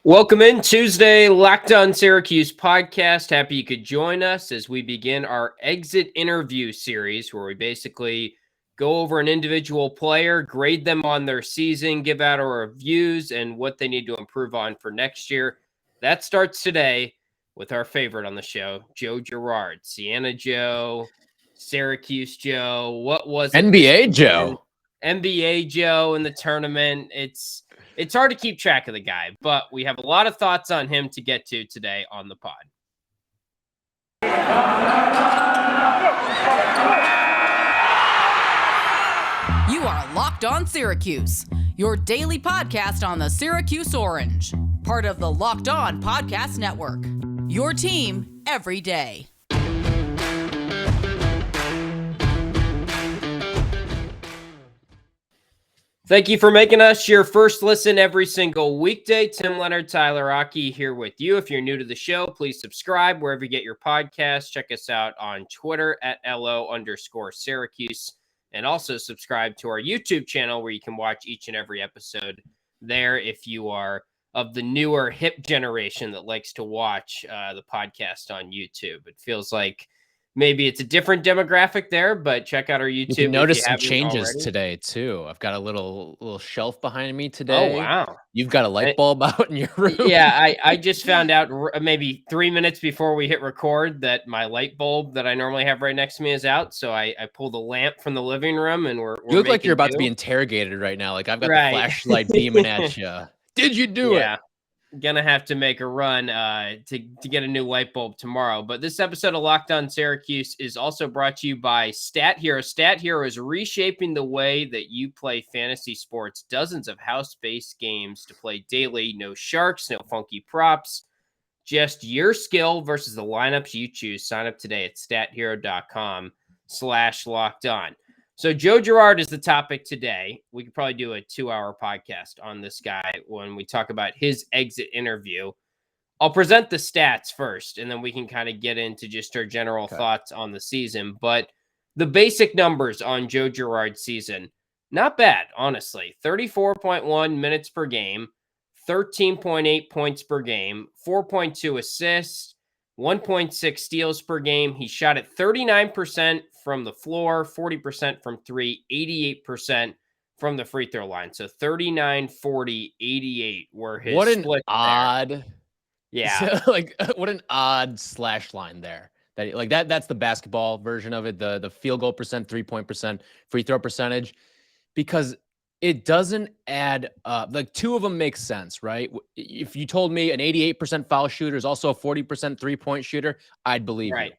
Welcome in Tuesday, Locked On Syracuse Podcast. Happy you could join us as we begin our exit interview series where we basically go over an individual player, grade them on their season, give out our reviews and what they need to improve on for next year. That starts today with our favorite on the show, Joe Girard. Sienna Joe, Syracuse Joe, what was it? NBA Joe. NBA Joe in the tournament. It's hard to keep track of the guy, but we have a lot of thoughts on him to get to today on the pod. You are Locked On Syracuse, your daily podcast on the Syracuse Orange, part of the Locked On Podcast Network, your team every day. Thank you for making us your first listen every single weekday. Tim, Leonard, Tyler Aki here with you. If you're new to the show, please subscribe wherever you get your podcasts. Check us out on Twitter at LO_Syracuse. And also subscribe to our YouTube channel where you can watch each and every episode there if you are of the newer hip generation that likes to watch the podcast on YouTube. It feels like maybe it's a different demographic there, but check out our YouTube. You can notice some changes today, too. I've got a little shelf behind me today. Oh, wow. You've got a light bulb out in your room. Yeah, I just found out maybe 3 minutes before we hit record that my light bulb that I normally have right next to me is out. So I pulled a lamp from the living room and we're You look like you're about to be interrogated right now. Like I've got the flashlight beaming at you. Did you do it? Gonna have to make a run to get a new light bulb tomorrow. But this episode of Locked On Syracuse is also brought to you by Stat Hero. Stat Hero is reshaping the way that you play fantasy sports. Dozens of house-based games to play daily. No sharks, no funky props. Just your skill versus the lineups you choose. Sign up today at stathero.com/lockedon. So Joe Girard is the topic today. We could probably do a 2-hour podcast on this guy when we talk about his exit interview. I'll present the stats first, and then we can kind of get into just our general thoughts on the season. But the basic numbers on Joe Girard's season, not bad, honestly. 34.1 minutes per game, 13.8 points per game, 4.2 assists, 1.6 steals per game. He shot at 39% from the floor, 40% from three, 88% from the free throw line. So 39, 40, 88 were his What an splits odd. there. Yeah. What an odd slash line there. That's the basketball version of it, the field goal percent, 3-point percent, free throw percentage, because it doesn't add up. Like two of them make sense, right? If you told me an 88% foul shooter is also a 40% 3-point shooter, I'd believe you.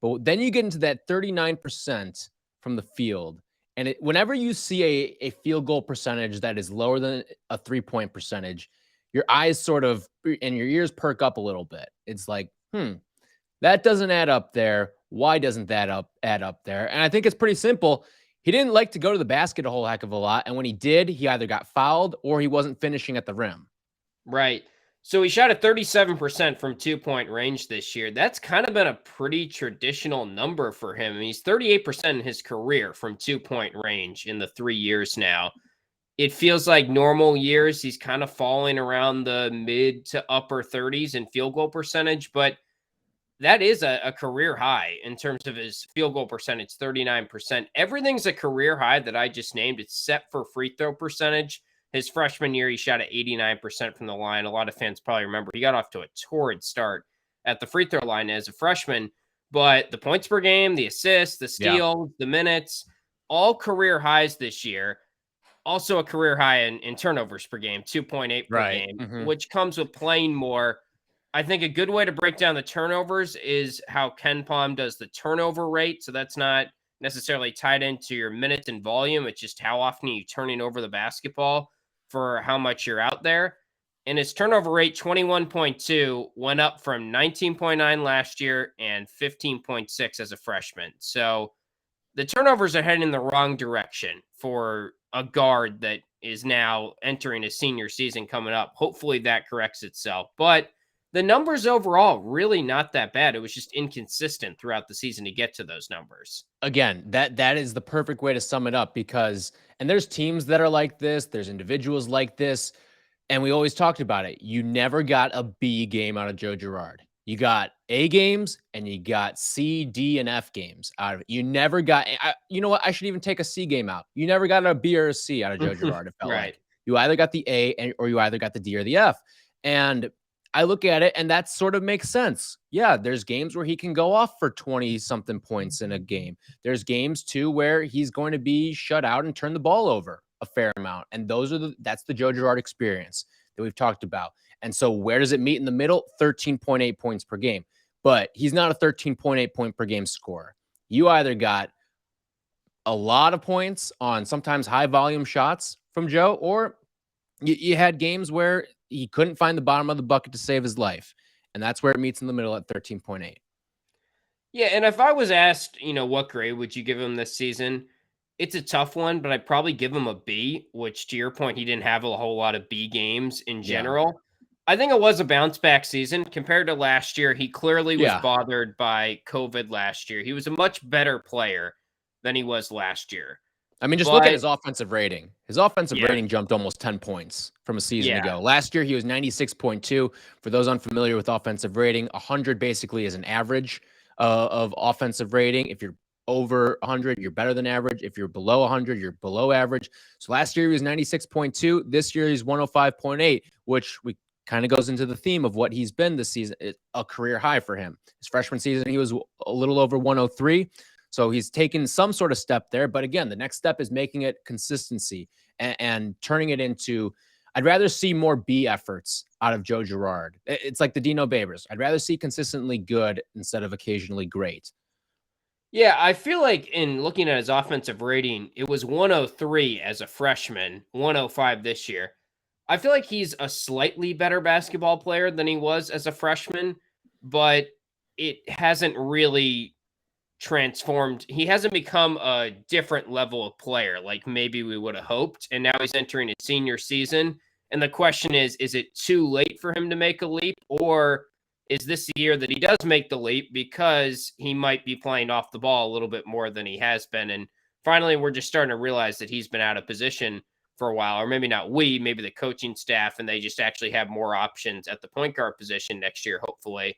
But then you get into that 39% from the field. And whenever you see a field goal percentage that is lower than a 3-point percentage, your eyes sort of and your ears perk up a little bit. It's like, that doesn't add up there. Why doesn't that add up there? And I think it's pretty simple. He didn't like to go to the basket a whole heck of a lot. And when he did, he either got fouled or he wasn't finishing at the rim. Right. So he shot at 37% from 2-point range this year. That's kind of been a pretty traditional number for him. I mean, he's 38% in his career from 2-point range in the 3 years now. It feels like normal years, he's kind of falling around the mid to upper 30s in field goal percentage, but that is a career high in terms of his field goal percentage, 39%. Everything's a career high that I just named. It's set for free throw percentage. His freshman year, he shot at 89% from the line. A lot of fans probably remember he got off to a torrid start at the free throw line as a freshman. But the points per game, the assists, the steals, the minutes, all career highs this year. Also a career high in turnovers per game, 2.8 per game, which comes with playing more. I think a good way to break down the turnovers is how Ken Palm does the turnover rate. So that's not necessarily tied into your minutes and volume. It's just how often are you turning over the basketball for how much you're out there. And his turnover rate, 21.2, went up from 19.9 last year and 15.6 as a freshman. So the turnovers are heading in the wrong direction for a guard that is now entering a senior season coming up. Hopefully that corrects itself. But the numbers overall, really not that bad. It was just inconsistent throughout the season to get to those numbers. Again, that is the perfect way to sum it up because, and there's teams that are like this, there's individuals like this. And we always talked about it. You never got a B game out of Joe Girard. You got A games and you got C, D, and F games out of it. You never got, you know what? I should even take a C game out. You never got a B or a C out of Joe Girard. It felt like you either got the A or you either got the D or the F. And I look at it and that sort of makes sense. Yeah, there's games where he can go off for 20 something points in a game. There's games too where he's going to be shut out and turn the ball over a fair amount. And that's the Joe Girard experience that we've talked about. And so where does it meet in the middle? 13.8 points per game. But he's not a 13.8 point per game scorer. You either got a lot of points on sometimes high volume shots from Joe, or you had games where he couldn't find the bottom of the bucket to save his life. And that's where it meets in the middle at 13.8. Yeah, and if I was asked, what grade would you give him this season? It's a tough one, but I'd probably give him a B, which to your point, he didn't have a whole lot of B games in general. Yeah. I think it was a bounce back season compared to last year. He clearly was bothered by COVID last year. He was a much better player than he was last year. I mean, just look at his offensive rating. His offensive rating jumped almost 10 points from a season ago. Last year, he was 96.2. For those unfamiliar with offensive rating, 100 basically is an average of offensive rating. If you're over 100, you're better than average. If you're below 100, you're below average. So last year, he was 96.2. This year, he's 105.8, which we kind of goes into the theme of what he's been this season. It's a career high for him. His freshman season, he was a little over 103. So he's taken some sort of step there. But again, the next step is making it consistency and turning it into, I'd rather see more B efforts out of Joe Girard. It's like the Dino Babers. I'd rather see consistently good instead of occasionally great. Yeah, I feel like in looking at his offensive rating, it was 103 as a freshman, 105 this year. I feel like he's a slightly better basketball player than he was as a freshman, but it hasn't really transformed. He hasn't become a different level of player like maybe we would have hoped. And now he's entering his senior season. And the question is it too late for him to make a leap? Or is this the year that he does make the leap because he might be playing off the ball a little bit more than he has been? And finally, we're just starting to realize that he's been out of position for a while, or maybe not maybe the coaching staff, and they just actually have more options at the point guard position next year, hopefully.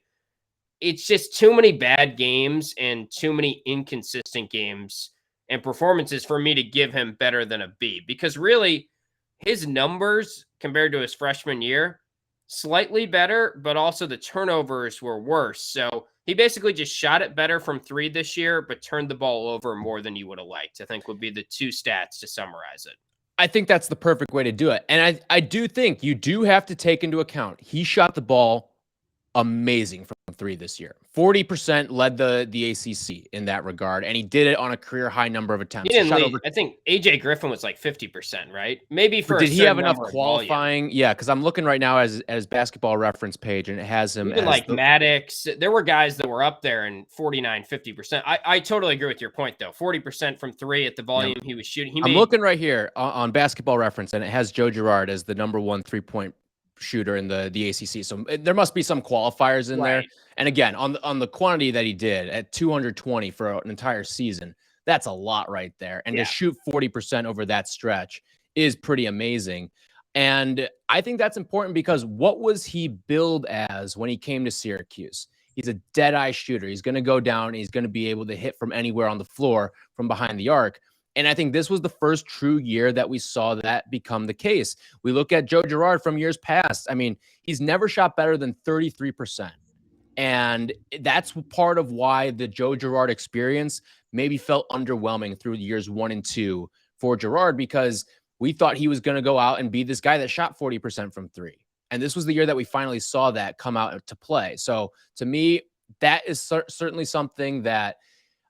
It's just too many bad games and too many inconsistent games and performances for me to give him better than a B, because really his numbers compared to his freshman year, slightly better, but also the turnovers were worse. So he basically just shot it better from three this year, but turned the ball over more than you would have liked, I think would be the two stats to summarize it. I think that's the perfect way to do it. And I do think you do have to take into account he shot the ball amazing from three this year. 40% led the ACC in that regard, and he did it on a career high number of attempts. I think AJ Griffin was like 50%, right? Maybe for did he have enough qualifying? Volume. Yeah, because I'm looking right now as Basketball Reference page, and it has him even as like Maddox. There were guys that were up there in 49, 50%. I totally agree with your point though. 40% from three at the volume he was shooting. I'm looking right here on Basketball Reference, and it has Joe Girard as the number one 3-point shooter in the ACC. So there must be some qualifiers in there. And again, on the quantity that he did at 220 for an entire season, that's a lot right there. And to shoot 40% over that stretch is pretty amazing. And I think that's important because what was he billed as when he came to Syracuse? He's a dead-eye shooter. He's going to go down. And he's going to be able to hit from anywhere on the floor from behind the arc. And I think this was the first true year that we saw that become the case. We look at Joe Girard from years past. I mean, he's never shot better than 33%. And that's part of why the Joe Girard experience maybe felt underwhelming through years 1 and 2 for Girard, because we thought he was going to go out and be this guy that shot 40% from three. And this was the year that we finally saw that come out to play. So to me, that is certainly something that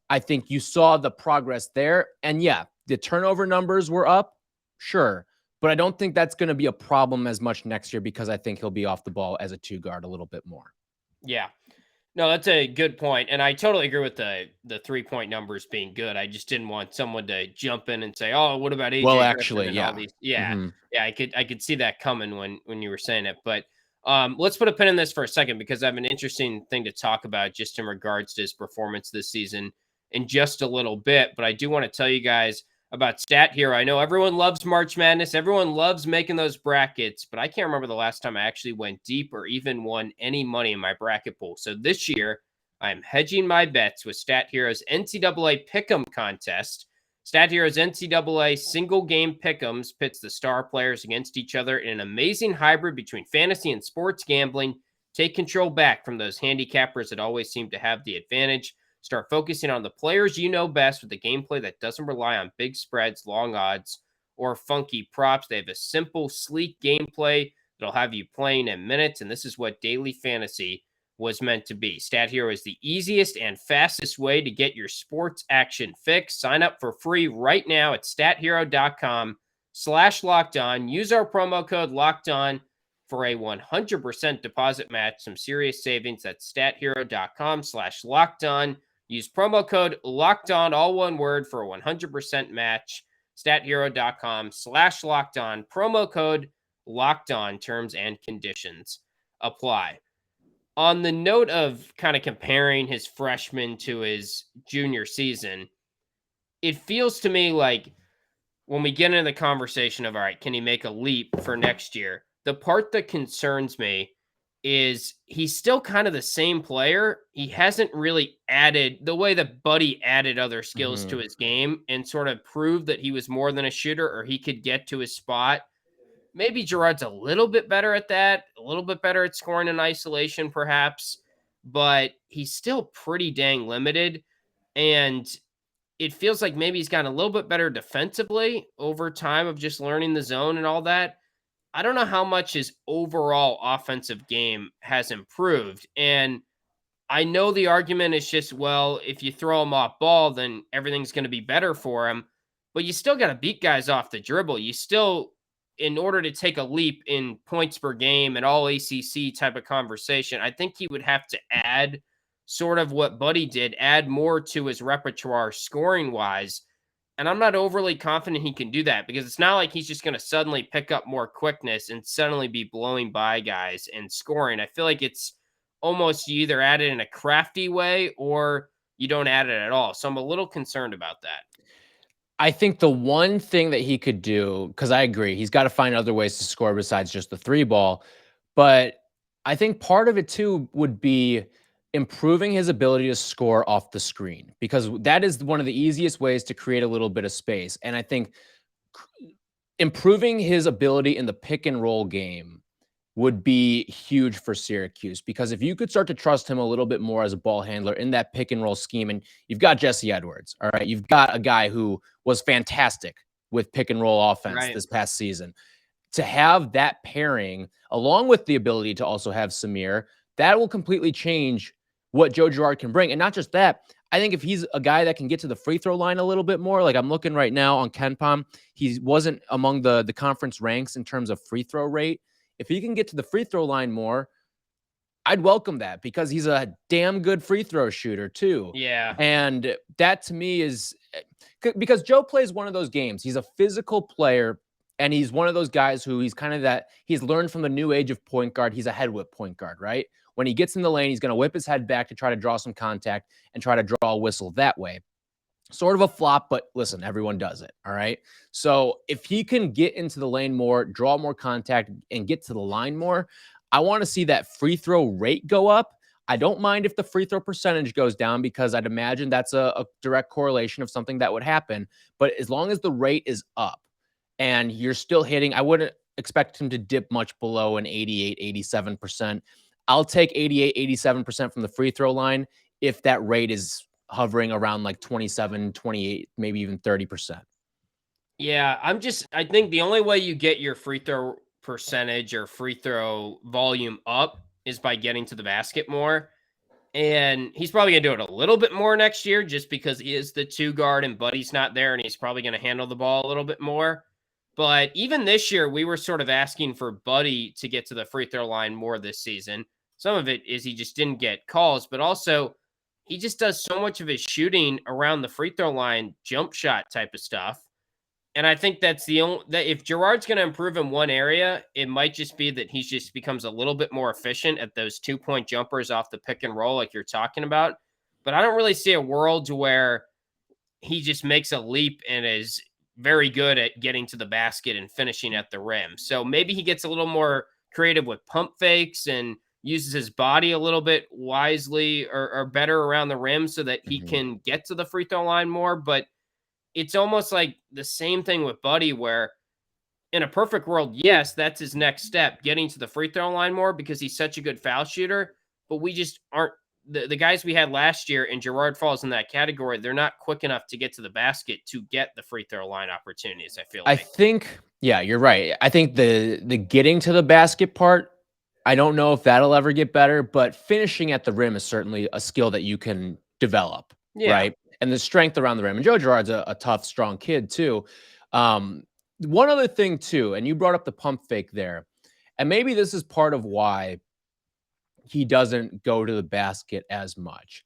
I think you saw the progress there. And yeah, the turnover numbers were up, sure. But I don't think that's going to be a problem as much next year, because I think he'll be off the ball as a two guard a little bit more. Yeah. No, that's a good point. And I totally agree with the 3-point numbers being good. I just didn't want someone to jump in and say, oh, what about AJ? Well, actually, yeah. Yeah, I could see that coming when you were saying it. But let's put a pin in this for a second, because I have an interesting thing to talk about just in regards to his performance this season in just a little bit. But I do want to tell you guys about Stat Hero. I know everyone loves March Madness. Everyone loves making those brackets, but I can't remember the last time I actually went deep or even won any money in my bracket pool. So this year, I'm hedging my bets with Stat Hero's NCAA Pick'em contest. Stat Hero's NCAA single game pick'ems pits the star players against each other in an amazing hybrid between fantasy and sports gambling. Take control back from those handicappers that always seem to have the advantage. Start focusing on the players you know best with a gameplay that doesn't rely on big spreads, long odds, or funky props. They have a simple, sleek gameplay that'll have you playing in minutes, and this is what daily fantasy was meant to be. Stat Hero is the easiest and fastest way to get your sports action fix. Sign up for free right now at stathero.com/lockedon. Use our promo code LOCKEDON for a 100% deposit match. Some serious savings at stathero.com/lockedon. Use promo code LOCKEDON, all one word, for a 100% match. stathero.com/lockedon. Promo code LOCKEDON. Terms and conditions apply. On the note of kind of comparing his freshman to his junior season, it feels to me like when we get into the conversation of, all right, can he make a leap for next year? The part that concerns me is he's still kind of the same player. He hasn't really added the way that Buddy added other skills to his game and sort of proved that he was more than a shooter or he could get to his spot. Maybe Girard's a little bit better at that, a little bit better at scoring in isolation, perhaps, but he's still pretty dang limited. And it feels like maybe he's gotten a little bit better defensively over time of just learning the zone and all that. I don't know how much his overall offensive game has improved. And I know the argument is just, well, if you throw him off ball, then everything's going to be better for him. But you still got to beat guys off the dribble. You still, in order to take a leap in points per game and all ACC type of conversation, I think he would have to add sort of what Buddy did, add more to his repertoire scoring wise. And I'm not overly confident he can do that because it's not like he's just going to suddenly pick up more quickness and suddenly be blowing by guys and scoring. I feel like it's almost you either add it in a crafty way or you don't add it at all. So I'm a little concerned about that. I think the one thing that he could do, because I agree, he's got to find other ways to score besides just the three ball. But I think part of it too would be improving his ability to score off the screen, because that is one of the easiest ways to create a little bit of space. And I think improving his ability in the pick and roll game would be huge for Syracuse, because if you could start to trust him a little bit more as a ball handler in that pick and roll scheme, and you've got Jesse Edwards, all right, you've got a guy who was fantastic with pick and roll offense this past season. To have that pairing along with the ability to also have Samir, that will completely change what Joe Girard can bring. And not just that, I think if he's a guy that can get to the free throw line a little bit more, like I'm looking right now on KenPom, he wasn't among the conference ranks in terms of free throw rate. If he can get to the free throw line more, I'd welcome that, because he's a damn good free throw shooter too. Yeah. And that to me is because Joe plays one of those games. He's a physical player, and he's one of those guys who he's kind of that he's learned from the new age of point guard. He's a head whip point guard, right? When he gets in the lane, he's going to whip his head back to try to draw some contact and try to draw a whistle that way. Sort of a flop, but listen, everyone does it. All right. So if he can get into the lane more, draw more contact, and get to the line more, I want to see that free throw rate go up. I don't mind if the free throw percentage goes down, because I'd imagine that's a direct correlation of something that would happen. But as long as the rate is up and you're still hitting, I wouldn't expect him to dip much below an 88, 87%. I'll take 88, 87% from the free throw line if that rate is hovering around like 27, 28, maybe even 30%. Yeah, I think the only way you get your free throw percentage or free throw volume up is by getting to the basket more. And he's probably going to do it a little bit more next year just because he is the two guard and Buddy's not there, and he's probably going to handle the ball a little bit more. But even this year, we were sort of asking for Buddy to get to the free throw line more this season. Some of it is he just didn't get calls, but also he just does so much of his shooting around the free throw line, jump shot type of stuff. And I think that's the only, that if Girard's going to improve in one area, it might just be that he just becomes a little bit more efficient at those 2-point jumpers off the pick and roll, like you're talking about. But I don't really see a world where he just makes a leap and is very good at getting to the basket and finishing at the rim. So maybe he gets a little more creative with pump fakes and uses his body a little bit wisely or better around the rim so that he can get to the free throw line more. But it's almost like the same thing with Buddy, where in a perfect world, yes, that's his next step, getting to the free throw line more because he's such a good foul shooter. But we just aren't the guys we had last year, and Girard falls in that category. They're not quick enough to get to the basket to get the free throw line opportunities, I feel I like. think, yeah, you're right. I think the getting to the basket part, I don't know if that'll ever get better, but finishing at the rim is certainly a skill that you can develop, Yeah. right? And the strength around the rim. And Joe Girard's a tough, strong kid too. One other thing too, and you brought up the pump fake there, and maybe this is part of why he doesn't go to the basket as much,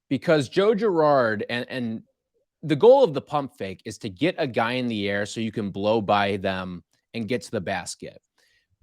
because Joe Girard and the goal of the pump fake is to get a guy in the air so you can blow by them and get to the basket.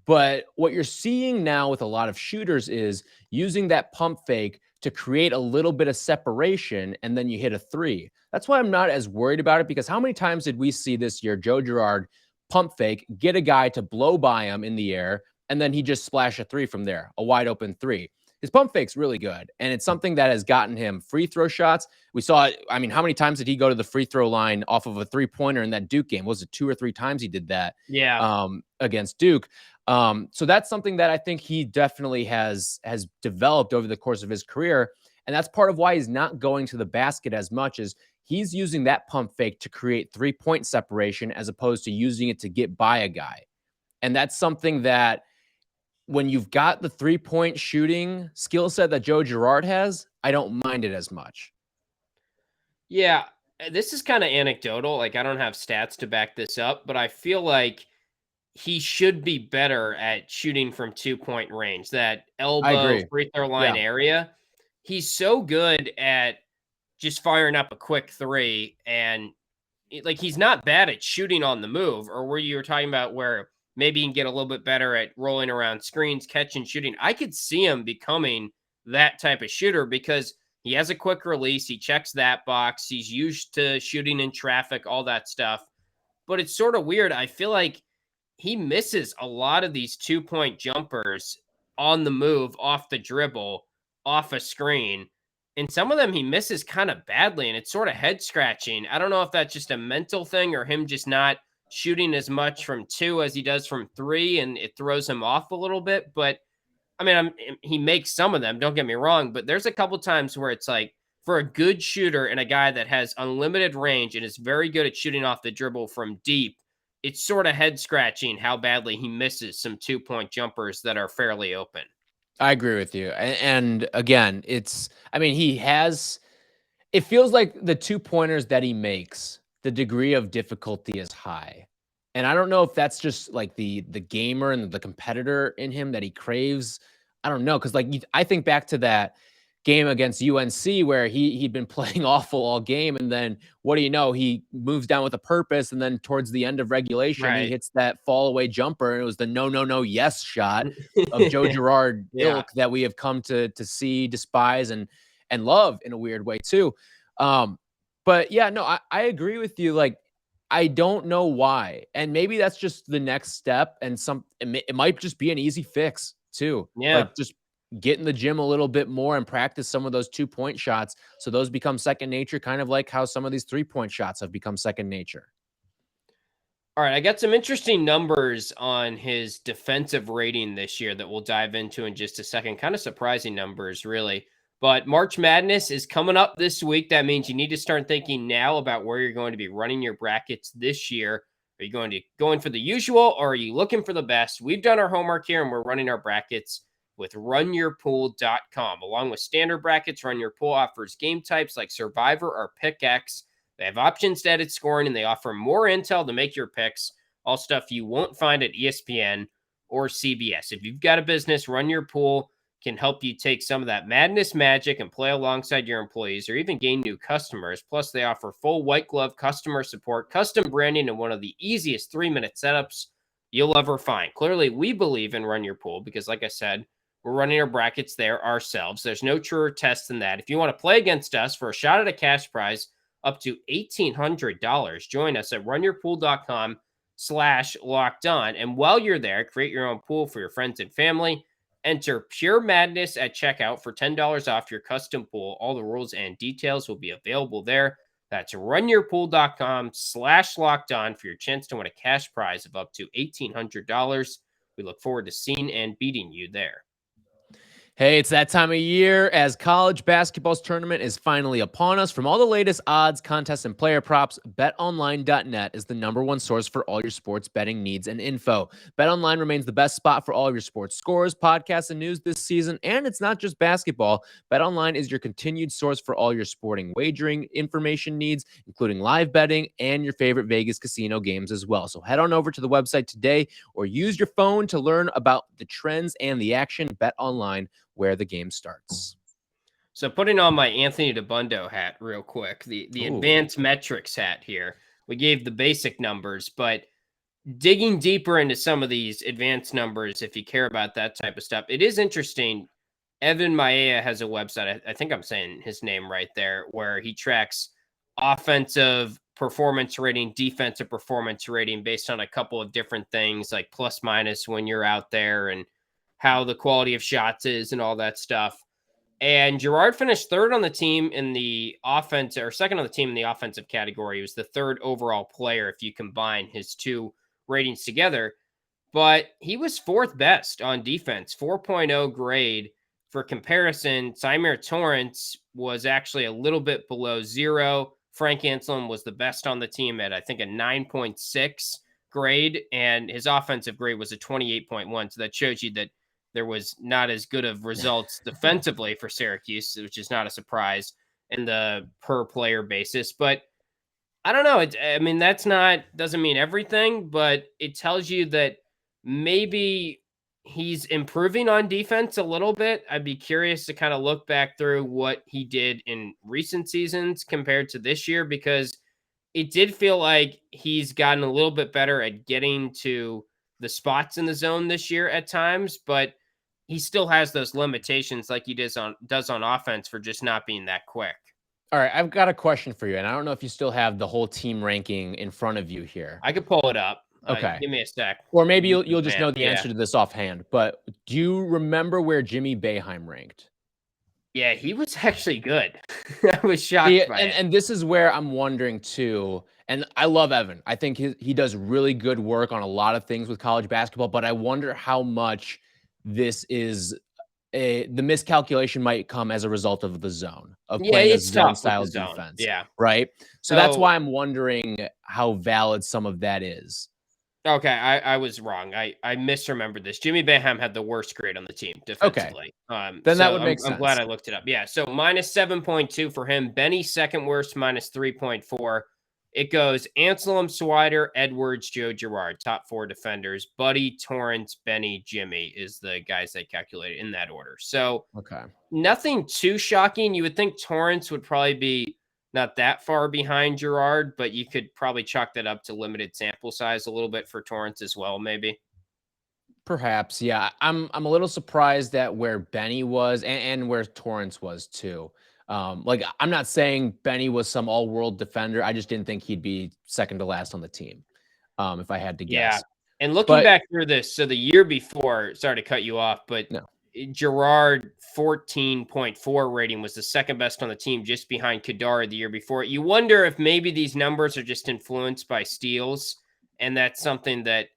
But what you're seeing now with a lot of shooters is using that pump fake to create a little bit of separation, and then you hit a three. That's why I'm not as worried about it, because how many times did we see this year Joe Girard pump fake, get a guy to blow by him in the air, and then he just splash a three from there, a wide open three? His pump fake's really good, and it's something that has gotten him free throw shots. We saw it. I mean, how many times did he go to the free throw line off of a three-pointer in that Duke game? Was it 2 or 3 times he did that? Yeah. Against Duke. So that's something that I think he definitely has developed over the course of his career, and that's part of why he's not going to the basket as much, as he's using that pump fake to create 3-point separation as opposed to using it to get by a guy. And that's something that, when you've got the 3-point shooting skill set that Joe Girard has, I don't mind it as much. Yeah, this is kind of anecdotal. Like, I don't have stats to back this up, but I feel like he should be better at shooting from 2-point range, that elbow free throw line area. He's so good at just firing up a quick three, and like, he's not bad at shooting on the move, or where you were talking about where maybe he can get a little bit better at rolling around screens, catching, shooting. I could see him becoming that type of shooter because he has a quick release. He checks that box. He's used to shooting in traffic, all that stuff. But it's sort of weird. I feel like he misses a lot of these 2-point jumpers on the move, off the dribble, off a screen. And some of them he misses kind of badly, and it's sort of head scratching. I don't know if that's just a mental thing or him just not shooting as much from 2 as he does from 3, and it throws him off a little bit. But I mean, he makes some of them, don't get me wrong, but there's a couple times where it's like, for a good shooter and a guy that has unlimited range and is very good at shooting off the dribble from deep, it's sort of head scratching how badly he misses some 2-point jumpers that are fairly open. I agree with you. And again, it feels like the 2-pointers that he makes, the degree of difficulty is high. And I don't know if that's just like the gamer and the competitor in him that he craves. I don't know. Cause I think back to that game against UNC where he'd been playing awful all game. And then what do you know? He moves down with a purpose. And then towards the end of regulation, he hits that fall away jumper. And it was the no, yes shot of Joe Girard ilk that we have come to see, despise, and love in a weird way too. But yeah, no, I agree with you. Like, I don't know why. And maybe that's just the next step, and it might just be an easy fix too. Yeah. Like, just get in the gym a little bit more and practice some of those 2-point shots, so those become second nature, kind of like how some of these 3-point shots have become second nature. All right, I got some interesting numbers on his defensive rating this year that we'll dive into in just a second. Kind of surprising numbers, really. But March Madness is coming up this week. That means you need to start thinking now about where you're going to be running your brackets this year. Are you going for the usual, or are you looking for the best? We've done our homework here, and we're running our brackets with RunYourPool.com. Along with standard brackets, RunYourPool offers game types like Survivor or Pick X. They have options to edit scoring, and they offer more intel to make your picks, all stuff you won't find at ESPN or CBS. If you've got a business, RunYourPool can help you take some of that madness magic and play alongside your employees, or even gain new customers. Plus, they offer full white glove customer support, custom branding, and one of the easiest 3-minute setups you'll ever find. Clearly, we believe in Run Your Pool because, like I said, we're running our brackets there ourselves. There's no truer test than that. If you want to play against us for a shot at a cash prize, up to $1,800. Join us at runyourpool.com/lockedon. And while you're there, create your own pool for your friends and family. Enter Pure Madness at checkout for $10 off your custom pool. All the rules and details will be available there. That's runyourpool.com/lockedon for your chance to win a cash prize of up to $1,800. We look forward to seeing and beating you there. Hey, it's that time of year as college basketball's tournament is finally upon us. From all the latest odds, contests, and player props, BetOnline.net is the #1 source for all your sports betting needs and info. BetOnline remains the best spot for all of your sports scores, podcasts, and news this season. And it's not just basketball. BetOnline is your continued source for all your sporting wagering information needs, including live betting and your favorite Vegas casino games as well. So head on over to the website today or use your phone to learn about the trends and the action. BetOnline, where the game starts. So putting on my Anthony DeBundo hat real quick, the advanced metrics hat here. We gave the basic numbers, but digging deeper into some of these advanced numbers, if you care about that type of stuff, it is interesting. Evan Maea has a website, I think I'm saying his name right there, where he tracks offensive performance rating, defensive performance rating based on a couple of different things like plus minus when you're out there and how the quality of shots is and all that stuff. And Girard finished third on the team in the offense, or second on the team in the offensive category. He was the third overall player if you combine his two ratings together. But he was fourth best on defense, 4.0 grade. For comparison, Symir Torrance was actually a little bit below 0. Frank Anselm was the best on the team at, I think, a 9.6 grade. And his offensive grade was a 28.1. So that shows you that there was not as good of results defensively for Syracuse, which is not a surprise in the per player basis. But I don't know. Doesn't mean everything, but it tells you that maybe he's improving on defense a little bit. I'd be curious to kind of look back through what he did in recent seasons compared to this year, because it did feel like he's gotten a little bit better at getting to the spots in the zone this year at times, but he still has those limitations like he does on offense for just not being that quick. All right, I've got a question for you, and I don't know if you still have the whole team ranking in front of you here. I could pull it up. Okay. Give me a sec. Or maybe you'll just know the answer to this offhand, but do you remember where Jimmy Boeheim ranked? Yeah, he was actually good. I was shocked by it. And this is where I'm wondering too, and I love Evan. I think he does really good work on a lot of things with college basketball, but I wonder how much this is the miscalculation might come as a result of the zone, of playing a zone style defense. Yeah. Right. So that's why I'm wondering how valid some of that is. Okay, I was wrong. I misremembered this. Jimmy Boeheim had the worst grade on the team defensively. Okay. Then that would make sense. I'm glad I looked it up. Yeah, so minus 7.2 for him. Benny, second worst, minus 3.4. It goes Anselm, Swider, Edwards, Joe Girard, top 4 defenders. Buddy, Torrance, Benny, Jimmy is the guys they calculated in that order. So nothing too shocking. You would think Torrance would probably be not that far behind Girard, but you could probably chalk that up to limited sample size a little bit for Torrance as well, maybe. Perhaps, yeah. I'm a little surprised at where Benny was and where Torrance was too. I'm not saying Benny was some all-world defender. I just didn't think he'd be second to last on the team, if I had to guess. Yeah, and looking back through this, so the year before, sorry to cut you off, but no. Girard 14.4 rating was the second best on the team, just behind Kadar the year before. You wonder if maybe these numbers are just influenced by steals, and that's something that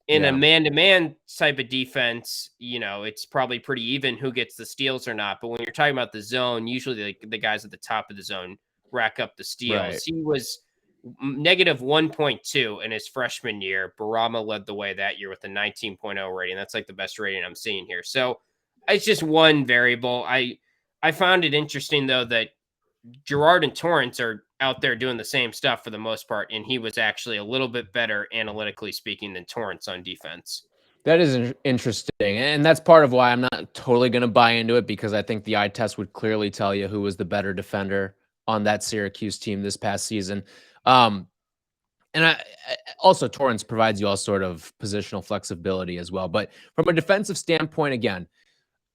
in a man-to-man type of defense, it's probably pretty even who gets the steals or not. But when you're talking about the zone, usually the guys at the top of the zone rack up the steals. Right. He was negative 1.2 in his freshman year. Barama led the way that year with a 19.0 rating. That's like the best rating I'm seeing here. So it's just one variable. I found it interesting, though, that Girard and Torrance are out there doing the same stuff for the most part, and he was actually a little bit better, analytically speaking, than Torrance on defense. That is interesting, and that's part of why I'm not totally going to buy into it, because I think the eye test would clearly tell you who was the better defender on that Syracuse team this past season. And also Torrance provides you all sort of positional flexibility as well. But from a defensive standpoint, again,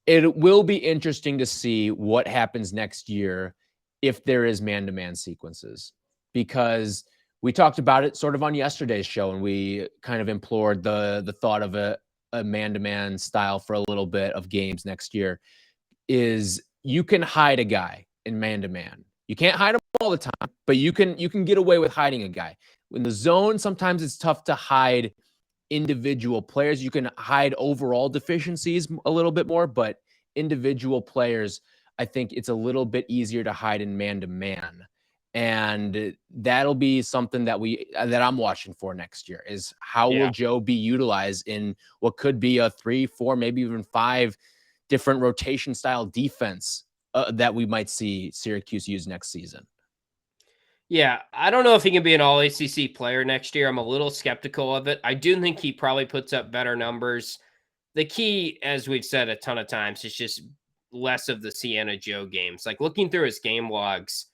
it will be interesting to see what happens next year if there is man-to-man sequences, because we talked about it sort of on yesterday's show, and we kind of implored the thought of a man-to-man style for a little bit of games next year. Is you can hide a guy in man-to-man. You can't hide him all the time, but you can get away with hiding a guy. In the zone, sometimes it's tough to hide individual players. You can hide overall deficiencies a little bit more, but individual players, I think it's a little bit easier to hide in man-to-man. And that'll be something that I'm watching for next year, is how will Joe be utilized in what could be a 3, 4, maybe even 5 different rotation style defense that we might see Syracuse use next season. Yeah, I don't know if he can be an all-ACC player next year. I'm a little skeptical of it. I do think he probably puts up better numbers. The key, as we've said a ton of times, is just less of the Sienna Joe games. Like looking through his game logs,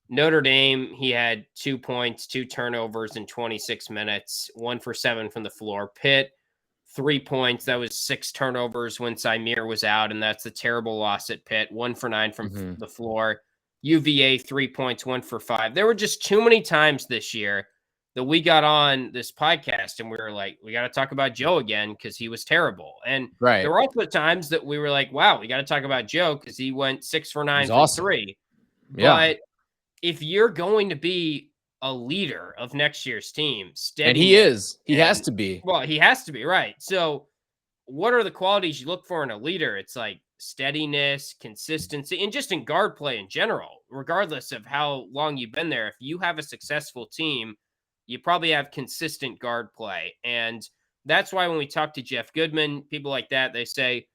Notre Dame, he had 2 points, 2 turnovers in 26 minutes, 1 for 7 from the floor. Pitt, 3 points. That was 6 turnovers when Symir was out, and that's the terrible loss at Pitt. 1 for 9 from the floor. UVA, 3 points, 1 for 5. There were just too many times this year that we got on this podcast and we were like, we got to talk about Joe again because he was terrible. And there were also times that we were like, wow, we got to talk about Joe because he went 6 for 9 from 3. Yeah. But if you're going to be a leader of next year's team, and he is, he has to be. Well, he has to be, right. So what are the qualities you look for in a leader? It's like steadiness, consistency, and just in guard play in general, regardless of how long you've been there. If you have a successful team, you probably have consistent guard play. And that's why when we talk to Jeff Goodman, people like that, they say,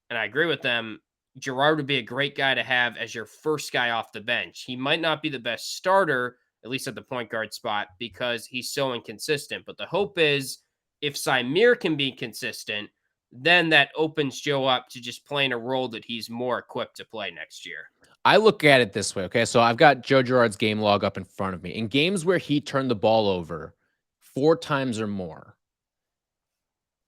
and I agree with them, Girard would be a great guy to have as your first guy off the bench. He might not be the best starter, at least at the point guard spot, because he's so inconsistent. But the hope is if Symir can be consistent, then that opens Joe up to just playing a role that he's more equipped to play next year. I look at it this way, okay? So I've got Joe Girard's game log up in front of me. In games where he turned the ball over 4 times or more,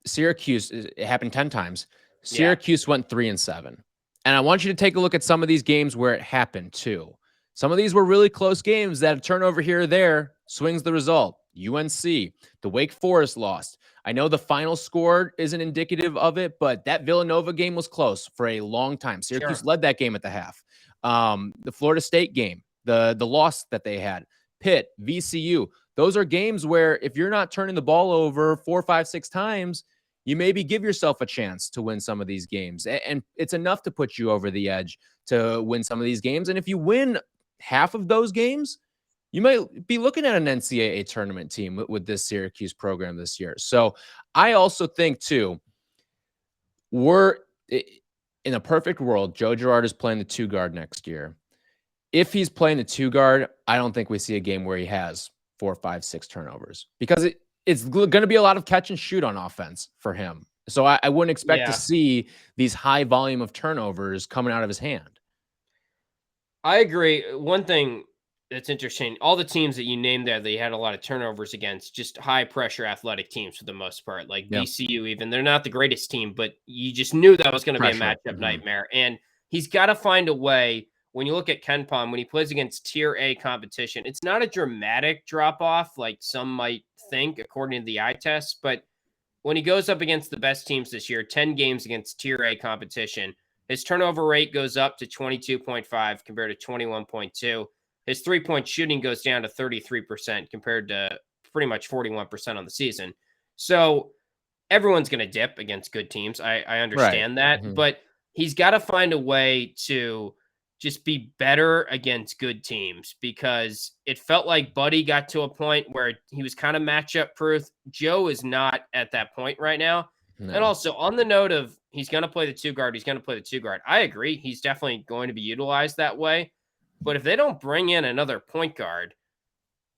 Syracuse, it happened 10 times. Syracuse went 3-7. And I want you to take a look at some of these games where it happened too. Some of these were really close games that a turnover here or there swings the result. UNC, the Wake Forest lost. I know the final score isn't indicative of it, but that Villanova game was close for a long time. Syracuse led that game at the half. The Florida State game, the loss that they had, Pitt, VCU, those are games where if you're not turning the ball over 4, 5, 6 times, you maybe give yourself a chance to win some of these games. And it's enough to put you over the edge to win some of these games. And if you win half of those games, you might be looking at an NCAA tournament team with this Syracuse program this year. So I also think, too, we're in a perfect world, Joe Girard is playing the 2 guard next year. If he's playing the 2 guard, I don't think we see a game where he has 4, 5, 6 turnovers, because it's going to be a lot of catch and shoot on offense for him. So I wouldn't expect to see these high volume of turnovers coming out of his hand. I agree. One thing that's interesting, all the teams that you named there, they had a lot of turnovers against, just high pressure athletic teams for the most part, like VCU even. They're not the greatest team, but you just knew that was going to be a matchup nightmare. And he's got to find a way. When you look at KenPom, when he plays against Tier A competition, it's not a dramatic drop-off like some might think, according to the eye test. But when he goes up against the best teams this year, 10 games against Tier A competition, his turnover rate goes up to 22.5 compared to 21.2. His three-point shooting goes down to 33% compared to pretty much 41% on the season. So everyone's going to dip against good teams. I understand that. But he's got to find a way to just be better against good teams, because it felt like Buddy got to a point where he was kind of matchup proof. Joe is not at that point right now. No. And also on the note of he's going to play the 2 guard, he's going to play the 2 guard. I agree. He's definitely going to be utilized that way. But if they don't bring in another point guard,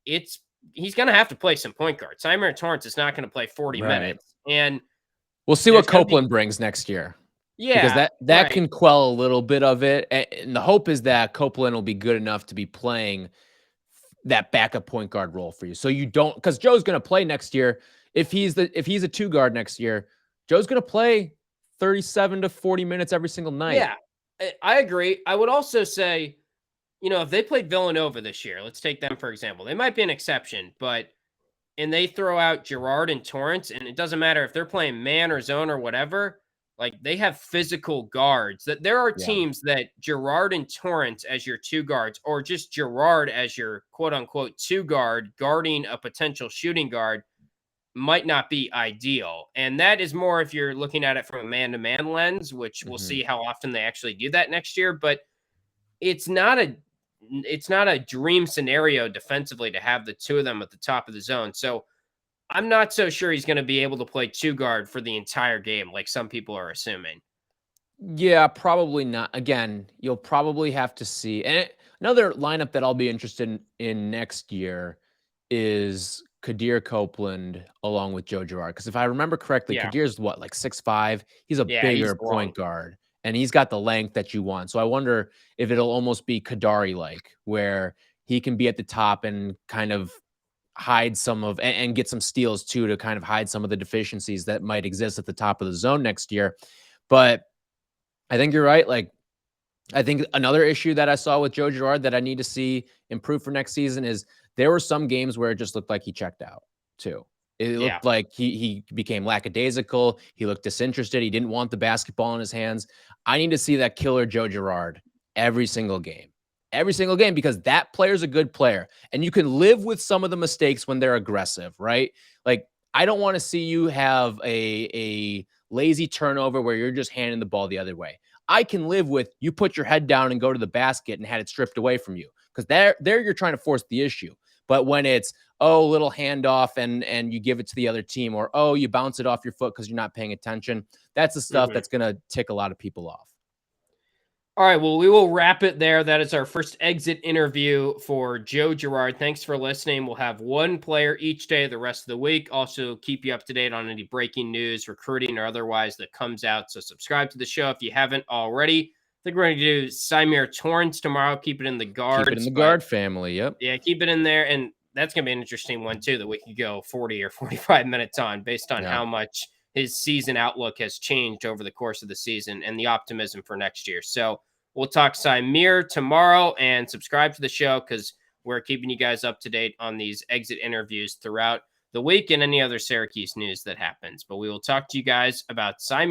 he's going to have to play some point guard. Symir Torrance is not going to play 40 minutes. And we'll see what Copeland brings next year. Yeah, because that can quell a little bit of it. And the hope is that Copeland will be good enough to be playing that backup point guard role for you. So you don't, because Joe's going to play next year. If he's a 2 guard next year, Joe's going to play 37 to 40 minutes every single night. Yeah, I agree. I would also say if they played Villanova this year, let's take them for example. They might be an exception, and they throw out Girard and Torrance, and it doesn't matter if they're playing man or zone or whatever. Like, they have physical guards. That there are Yeah. teams that Girard and Torrance as your two guards, or just Girard as your quote unquote two guard guarding a potential shooting guard, might not be ideal. And that is more if you're looking at it from a man-to-man lens, which we'll see how often they actually do that next year. But it's not a dream scenario defensively to have the two of them at the top of the zone. So I'm not so sure he's going to be able to play two guard for the entire game, like some people are assuming. Yeah, probably not. Again, you'll probably have to see. And another lineup that I'll be interested in next year is Kadir Copeland along with Joe Girard. Because if I remember correctly, Yeah. Kadir's what, like 6'5"? He's a Yeah, he's bigger long. point guard, and he's got the length that you want. So I wonder if it'll almost be Kadari-like, where he can be at the top and kind of hide some of and get some steals too to kind of hide some of the deficiencies that might exist at the top of the zone next year. But I think you're right. Like, I think another issue that I saw with Joe Girard that I need to see improve for next season is there were some games where it just looked like he checked out too. It looked like he became lackadaisical. He looked disinterested. He didn't want the basketball in his hands. I need to see that killer Joe Girard every single game. Every single game, because that player's a good player. And you can live with some of the mistakes when they're aggressive, right? Like, I don't want to see you have a lazy turnover where you're just handing the ball the other way. I can live with you put your head down and go to the basket and had it stripped away from you, because there you're trying to force the issue. But when it's, oh, little handoff and you give it to the other team, or, oh, you bounce it off your foot because you're not paying attention, that's the stuff that's going to tick a lot of people off. All right, well, we will wrap it there. That is our first exit interview for Joe Girard. Thanks for listening. We'll have one player each day the rest of the week. Also, keep you up to date on any breaking news, recruiting, or otherwise that comes out. So subscribe to the show if you haven't already. I think we're going to do Symir Torrance tomorrow. Keep it in the guards. Keep it in the guard family, yep. Yeah, keep it in there. And that's going to be an interesting one, too, that we could go 40 or 45 minutes on based on how much his season outlook has changed over the course of the season and the optimism for next year. So we'll talk Symir tomorrow, and subscribe to the show because we're keeping you guys up to date on these exit interviews throughout the week and any other Syracuse news that happens. But we will talk to you guys about Symir